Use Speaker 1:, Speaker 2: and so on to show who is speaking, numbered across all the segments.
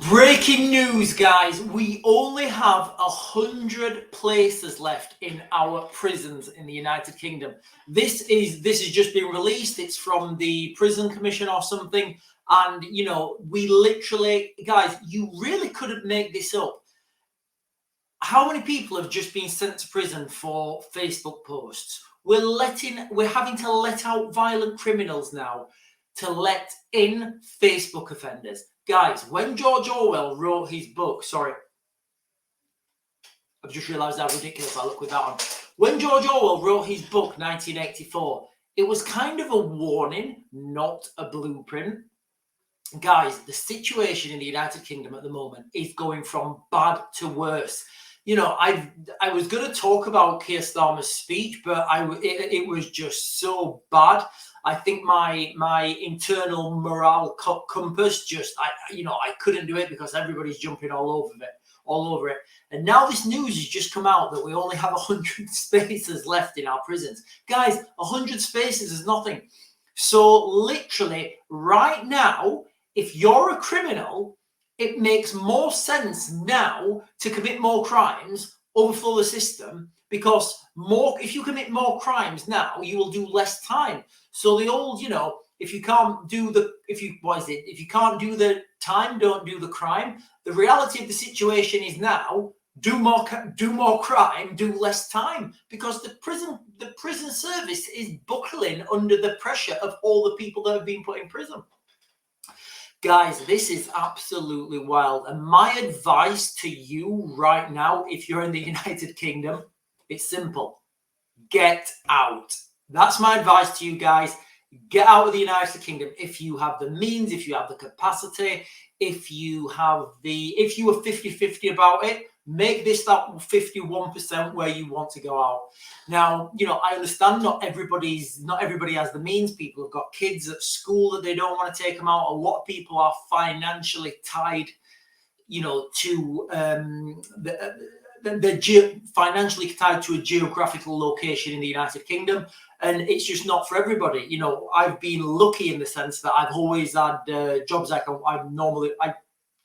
Speaker 1: Breaking news, guys. We only have 100 places left in our prisons in the United Kingdom. This is just been released. It's from the Prison Commission or something. And we literally, guys, you really couldn't make this up. How many people have just been sent to prison for Facebook posts? We're having to let out violent criminals now to let in Facebook offenders. Guys, when George Orwell wrote his book, sorry, I've just realised how ridiculous I look with that on. When George Orwell wrote his book, 1984, it was kind of a warning, not a blueprint. Guys, the situation in the United Kingdom at the moment is going from bad to worse. I was going to talk about Keir Starmer's speech, but it was just so bad. I think my internal morale compass I couldn't do it because everybody's jumping all over it. And now this news has just come out that we only have 100 spaces left in our prisons. Guys, 100 spaces is nothing. So literally right now, if you're a criminal, it makes more sense now to commit more crimes, overflow the system, because if you commit more crimes now, you will do less time. So the old, if you can't do if you can't do the time, don't do the crime. The reality of the situation is now do more crime, do less time, because the prison service is buckling under the pressure of all the people that have been put in prison. Guys, this is absolutely wild. And my advice to you right now, if you're in the United Kingdom, it's simple. Get out. That's my advice to you guys. Get out of the United Kingdom if you have the means, if you have the capacity, if you are 50-50 about it. Make this that 51% where you want to go out. Now, I understand not everybody has the means. People have got kids at school that they don't want to take them out. A lot of people are financially tied, to they're financially tied to a geographical location in the United Kingdom, and it's just not for everybody. I've been lucky in the sense that I've always had jobs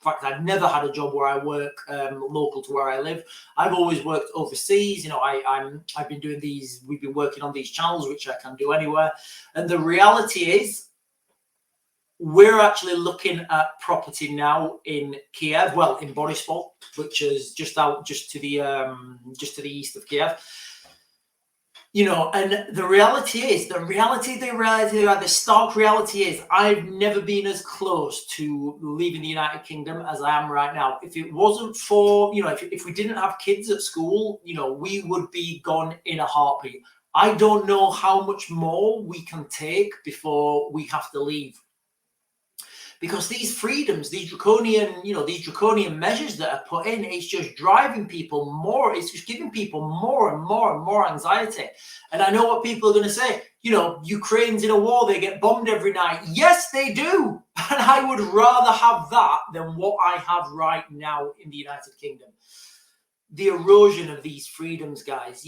Speaker 1: in fact, I've never had a job where I work local to where I live. I've always worked overseas. I've been doing these. We've been working on these channels, which I can do anywhere. And the reality is, we're actually looking at property now in Kiev, well, in Borispol, which is just to the east of Kiev. And the stark reality is I've never been as close to leaving the United Kingdom as I am right now. If it wasn't for, if we didn't have kids at school, we would be gone in a heartbeat. I don't know how much more we can take before we have to leave. Because these freedoms, these draconian measures that are put in, it's just driving people more. It's just giving people more and more and more anxiety. And I know what people are going to say. Ukraine's in a war. They get bombed every night. Yes, they do. And I would rather have that than what I have right now in the United Kingdom. The erosion of these freedoms, guys,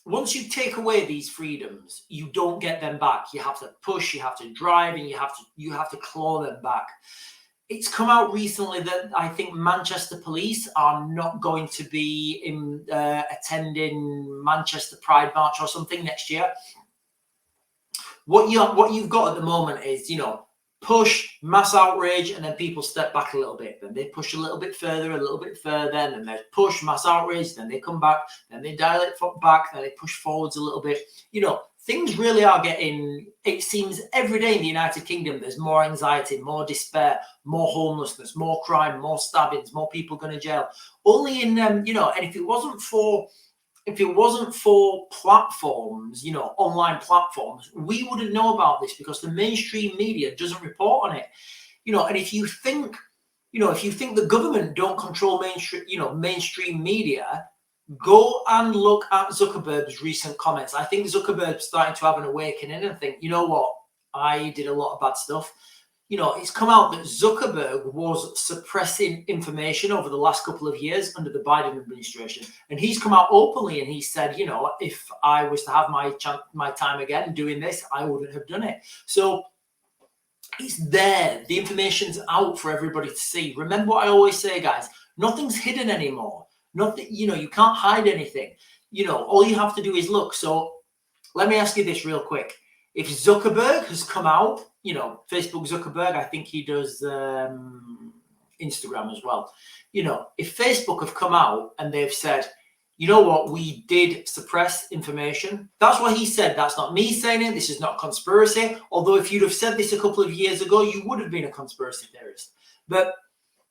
Speaker 1: once you take away these freedoms, you don't get them back. You have to push, you have to drive, and you have to claw them back. It's come out recently that I think Manchester police are not going to be attending Manchester Pride March or something next year. What you've got at the moment is, push, mass outrage, and then people step back a little bit. Then they push a little bit further, and then they push, mass outrage, then they come back, then they dial it back, then they push forwards a little bit. Things really are getting, it seems every day in the United Kingdom, there's more anxiety, more despair, more homelessness, more crime, more stabbings, more people going to jail. Only in, and if it wasn't for platforms, online platforms, we wouldn't know about this because the mainstream media doesn't report on it. And if you think the government don't control mainstream media, go and look at Zuckerberg's recent comments. I think Zuckerberg's starting to have an awakening and think, you know what, I did a lot of bad stuff. It's come out that Zuckerberg was suppressing information over the last couple of years under the Biden administration. And he's come out openly and he said, if I was to have my time again doing this, I wouldn't have done it. So It's there. The information's out for everybody to see. Remember what I always say, guys. Nothing's hidden anymore. Nothing, you can't hide anything. All you have to do is look. So let me ask you this real quick. If Zuckerberg has come out, Facebook Zuckerberg, I think he does Instagram as well. If Facebook have come out and they've said, you know what, we did suppress information. That's what he said. That's not me saying it. This is not conspiracy. Although if you'd have said this a couple of years ago, you would have been a conspiracy theorist. But,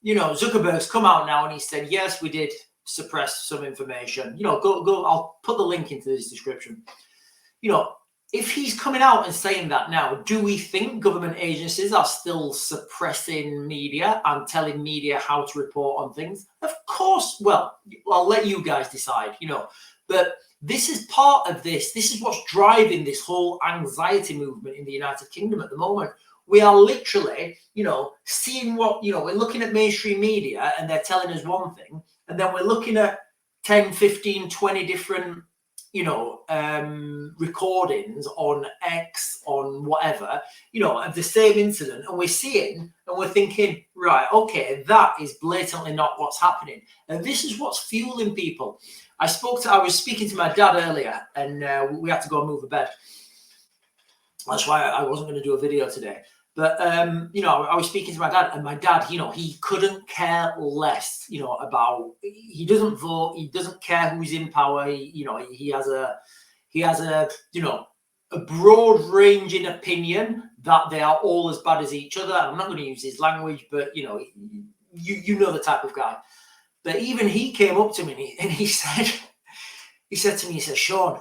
Speaker 1: Zuckerberg's come out now and he said, yes, we did suppress some information. Go, I'll put the link into this description. If he's coming out and saying that now, do we think government agencies are still suppressing media and telling media how to report on things? Of course. Well, I'll let you guys decide, but this is part of this. This is what's driving this whole anxiety movement in the United Kingdom at the moment. We are literally, seeing what, we're looking at mainstream media and they're telling us one thing, and then we're looking at 10, 15, 20 different recordings on X, on whatever, of the same incident, and we're seeing and we're thinking, right, okay, that is blatantly not what's happening. And this is what's fueling people. I was speaking to my dad earlier, and we had to go and move a bed. That's why I wasn't going to do a video today. But, I was speaking to my dad, and my dad, he couldn't care less, about, he doesn't vote. He doesn't care who's in power. He has a broad ranging opinion that they are all as bad as each other. I'm not going to use his language, but, you know the type of guy. But even he came up to me and he said to me, he said, Sean,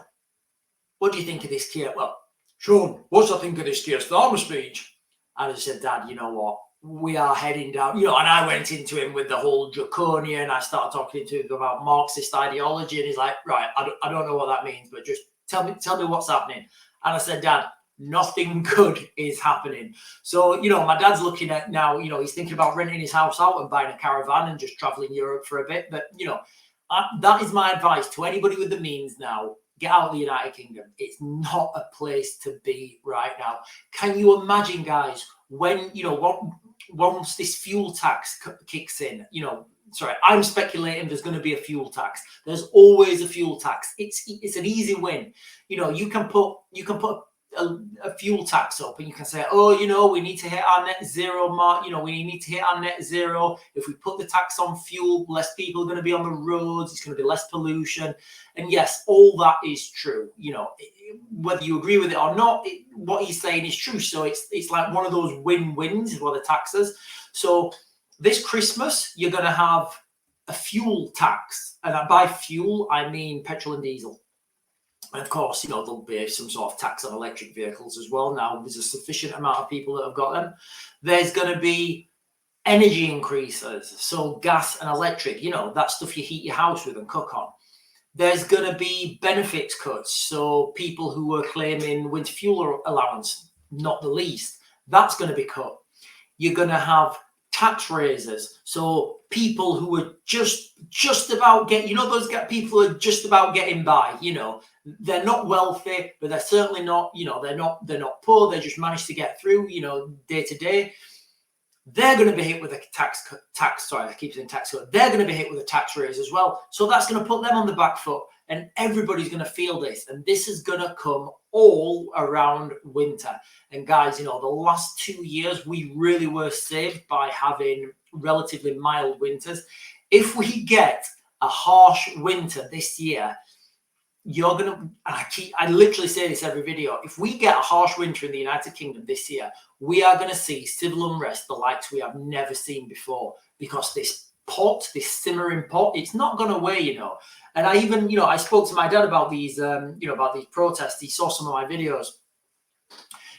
Speaker 1: what do you think of this Keir? Well, Sean, what do I think of this Keir Starmer speech? And I said, Dad, you know what? We are heading down, and I went into him with the whole draconian. I started talking to him about Marxist ideology, and he's like, right, I don't know what that means, but just tell me what's happening. And I said, Dad, nothing good is happening. So, my dad's looking at now, he's thinking about renting his house out and buying a caravan and just traveling Europe for a bit. But, that is my advice to anybody with the means now. Get out of the United Kingdom. It's not a place to be right now. Can you imagine, guys, when, once this fuel tax kicks in, I'm speculating there's going to be a fuel tax. There's always a fuel tax. It's an easy win. You can put a fuel tax up and you can say, oh, we need to hit our net zero mark. We need to hit our net zero. If we put the tax on fuel, less people are going to be on the roads. It's going to be less pollution. And yes, all that is true. Whether you agree with it or not, what he's saying is true. So it's like one of those win-wins for the taxes. So this Christmas, you're going to have a fuel tax. And by fuel, I mean petrol and diesel. And of course, there'll be some sort of tax on electric vehicles as well. Now, there's a sufficient amount of people that have got them. There's going to be energy increases. So gas and electric, that stuff you heat your house with and cook on. There's going to be benefits cuts. So people who are claiming winter fuel allowance, not the least, that's going to be cut. You're going to have tax raises. So people who are just about getting, those people who are just about getting by, they're not wealthy, but they're certainly not, they're not poor. They just managed to get through, day to day. They're going to be hit with a tax. Sorry, I keep saying tax cut. They're going to be hit with a tax raise as well. So that's going to put them on the back foot, and everybody's going to feel this. And this is going to come all around winter. And guys, the last 2 years, we really were saved by having relatively mild winters. If we get a harsh winter this year, you're going to, I literally say this every video, if we get a harsh winter in the United Kingdom this year, we are going to see civil unrest the likes we have never seen before, because this simmering pot, it's not going away, And I even, I spoke to my dad about these, about these protests. He saw some of my videos.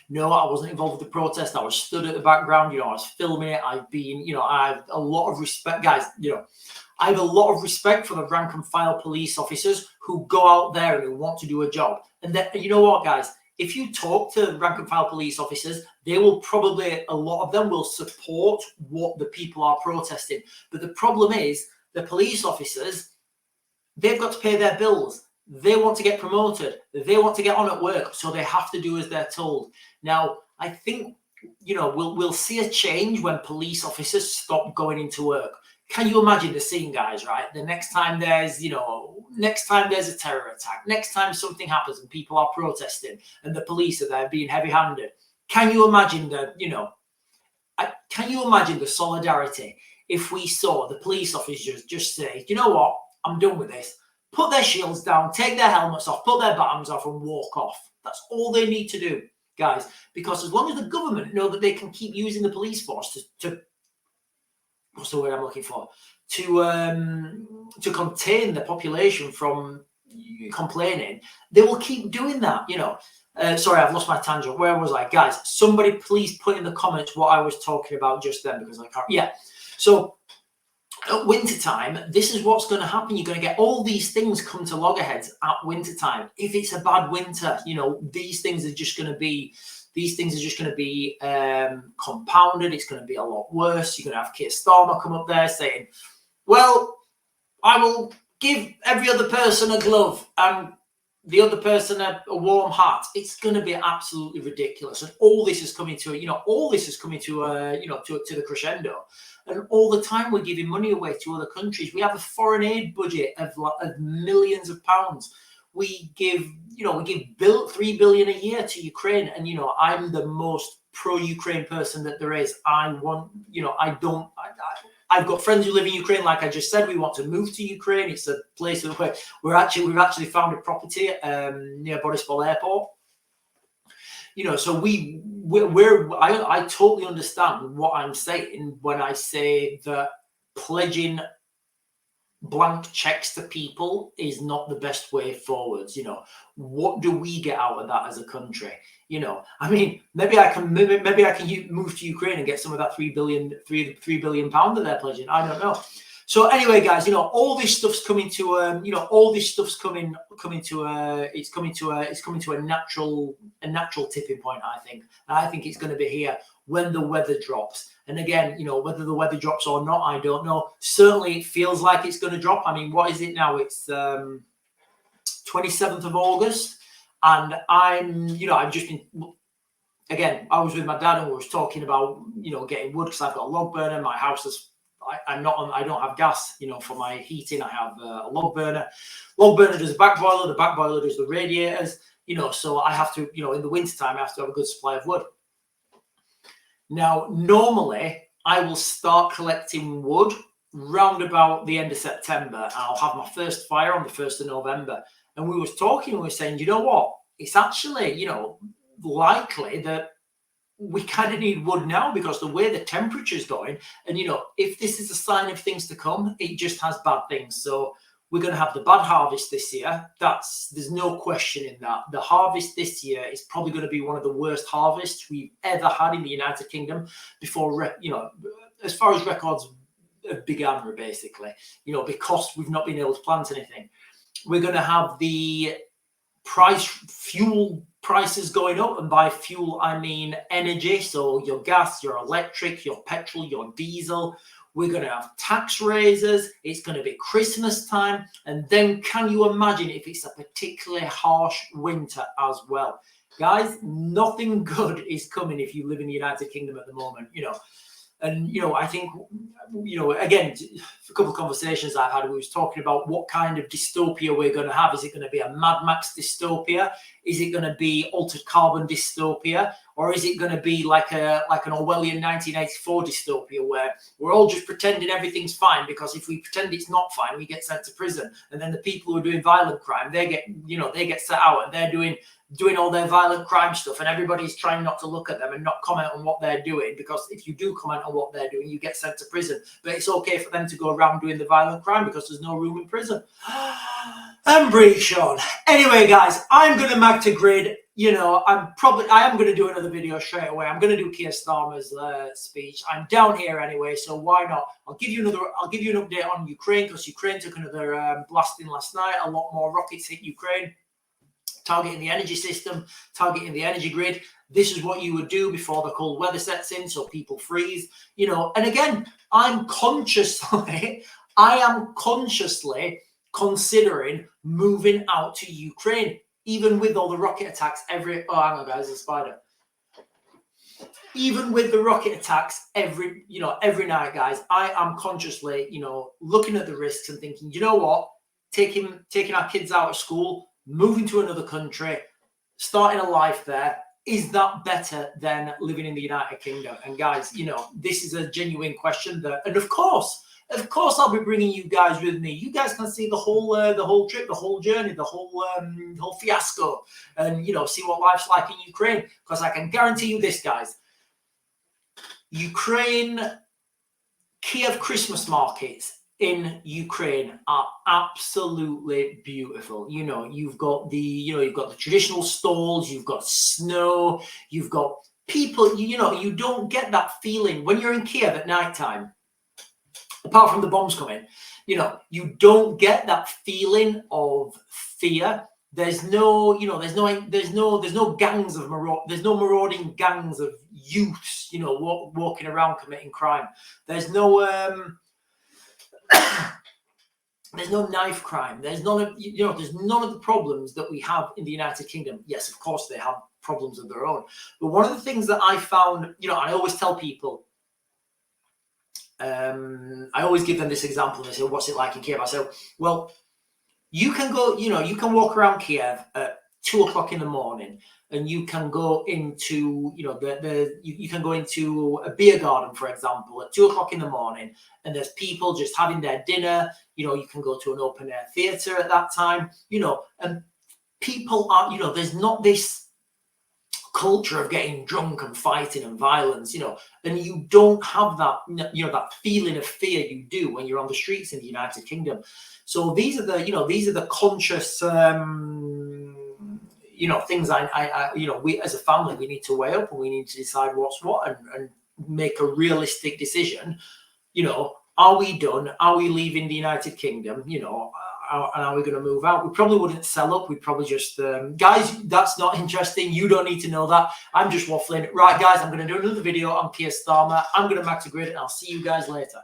Speaker 1: No, I wasn't involved with the protest. I was stood at the background, I was filming it. I've been, I have a lot of respect, guys, I have a lot of respect for the rank and file police officers who go out there and who want to do a job. And then, you know what, guys, if you talk to rank and file police officers, they will probably, a lot of them will support what the people are protesting. But the problem is the police officers, they've got to pay their bills. They want to get promoted. They want to get on at work. So they have to do as they're told. Now, I think you know, we'll see a change when police officers stop going into work. Can you imagine the scene, guys, right? The next time there's, you know, next time there's a terror attack, next time something happens and people are protesting and the police are there being heavy-handed. Can you imagine the, you know, can you imagine the solidarity if we saw the police officers just say, you know what, I'm done with this. Put their shields down, take their helmets off, put their batons off and walk off. That's all they need to do, guys. Because as long as the government know that they can keep using the police force to what's the word I'm looking for? To contain the population from complaining, they will keep doing that, you know. Sorry, I've lost my tangent. Where was I? Guys, somebody please put in the comments what I was talking about just then, because I can't. Yeah. So at wintertime, this is what's going to happen. You're going to get all these things come to loggerheads at wintertime. If it's a bad winter, you know, these things are just going to be compounded. It's going to be a lot worse. You're going to have Keir Starmer come up there saying, well, I will give every other person a glove and the other person a warm hat. It's going to be absolutely ridiculous. And all this is coming to, you know, to the crescendo. And all the time we're giving money away to other countries. We have a foreign aid budget of millions of pounds. We give, you know, we give 3 billion a year to Ukraine. And, you know, I'm the most pro-Ukraine person that there is. I've got friends who live in Ukraine. Like I just said, we want to move to Ukraine. It's a place where we've actually found a property near Borispol Airport. You know, so I totally understand what I'm saying when I say that pledging blank checks to people is not the best way forwards. You know, what do we get out of that as a country? You know, I mean, maybe I can move to Ukraine and get some of that £3 billion that they're pledging. I don't know. So anyway, guys, you know, all this stuff's coming to you know, all this stuff's coming to a natural tipping point. I think it's going to be here when the weather drops. And again, you know, whether the weather drops or not, I don't know. Certainly, it feels like it's going to drop. I mean, what is it now? It's 27th of August. And I've just been, again, I was with my dad and we was talking about, you know, getting wood because I've got a log burner. My house is, I don't have gas, you know, for my heating. I have a log burner. Log burner does the back boiler. The back boiler does the radiators, you know, so I have to, you know, in the wintertime, I have to have a good supply of wood. Now, normally, I will start collecting wood round about the end of September. And I'll have my first fire on the 1st of November. And we was talking, we were saying, you know what? It's actually, you know, likely that we kind of need wood now because the way the temperature's going. And, you know, if this is a sign of things to come, it just has bad things. So we're going to have the bad harvest this year. There's no question in that. The harvest this year is probably going to be one of the worst harvests we've ever had in the United Kingdom before, you know, as far as records began, basically, you know, because we've not been able to plant anything. We're going to have the fuel prices going up, and by fuel I mean energy, so your gas, your electric, your petrol, your diesel. We're going to have tax raises. It's going to be Christmas time, and then can you imagine if it's a particularly harsh winter as well? Guys, nothing good is coming if you live in the United Kingdom at the moment, you know. And, you know, I think, you know, again, a couple of conversations I've had, we was talking about what kind of dystopia we're going to have. Is it going to be a Mad Max dystopia? Is it going to be altered carbon dystopia? Or is it going to be like an Orwellian 1984 dystopia where we're all just pretending everything's fine because if we pretend it's not fine, we get sent to prison. And then the people who are doing violent crime, they get set out and they're doing all their violent crime stuff, and everybody's trying not to look at them and not comment on what they're doing, because if you do comment on what they're doing, you get sent to prison. But it's okay for them to go around doing the violent crime because there's no room in prison. And breathe, Sean. Anyway, guys, I'm going to mag to grid. You know, I am going to do another video straight away. I'm going to do Keir Starmer's speech. I'm down here anyway, so why not? I'll give you an update on Ukraine, because Ukraine took another blasting last night. A lot more rockets hit Ukraine, targeting the energy system, targeting the energy grid. This is what you would do before the cold weather sets in, so people freeze. You know, and again, I am consciously considering moving out to Ukraine, even with all the rocket attacks. Oh, hang on, guys, there's a spider. even with the rocket attacks every night, guys, I am consciously, looking at the risks and thinking, you know what, taking our kids out of school, moving to another country, starting a life there, is that better than living in the United Kingdom? And guys, this is a genuine question and of course, I'll be bringing you guys with me. You guys can see the whole trip, the whole journey, the whole fiasco, and see what life's like in Ukraine. Because I can guarantee you this, guys: Ukraine, Kiev Christmas markets in Ukraine are absolutely beautiful. You've got the traditional stalls, you've got snow, you've got people. You don't get that feeling when you're in Kiev at nighttime. Apart from the bombs coming, you don't get that feeling of fear. There's no gangs of there's no marauding gangs of youths, walking around committing crime. There's no there's no knife crime. There's none of there's none of the problems that we have in the United Kingdom. Yes, of course they have problems of their own. But one of the things that I found, I always tell people. I always give them this example. They say, "What's it like in Kiev?" I say, "Well, you can go. You can walk around Kiev at 2:00 in the morning, and you can go into, you can go into a beer garden, for example, at 2:00 in the morning, and there's people just having their dinner. You can go to an open air theatre at that time. And people are, there's not this culture of getting drunk and fighting and violence, and you don't have that, that feeling of fear you do when you're on the streets in the United Kingdom. So these are the conscious, things we as a family, we need to weigh up, and we need to decide what's what and make a realistic decision. Are we done? Are we leaving the United Kingdom? And are we going to move out? We probably wouldn't sell up. We'd probably just, guys, that's not interesting. You don't need to know that. I'm just waffling. Right, guys, I'm going to do another video on Keir Starmer. I'm going to max a grid, and I'll see you guys later.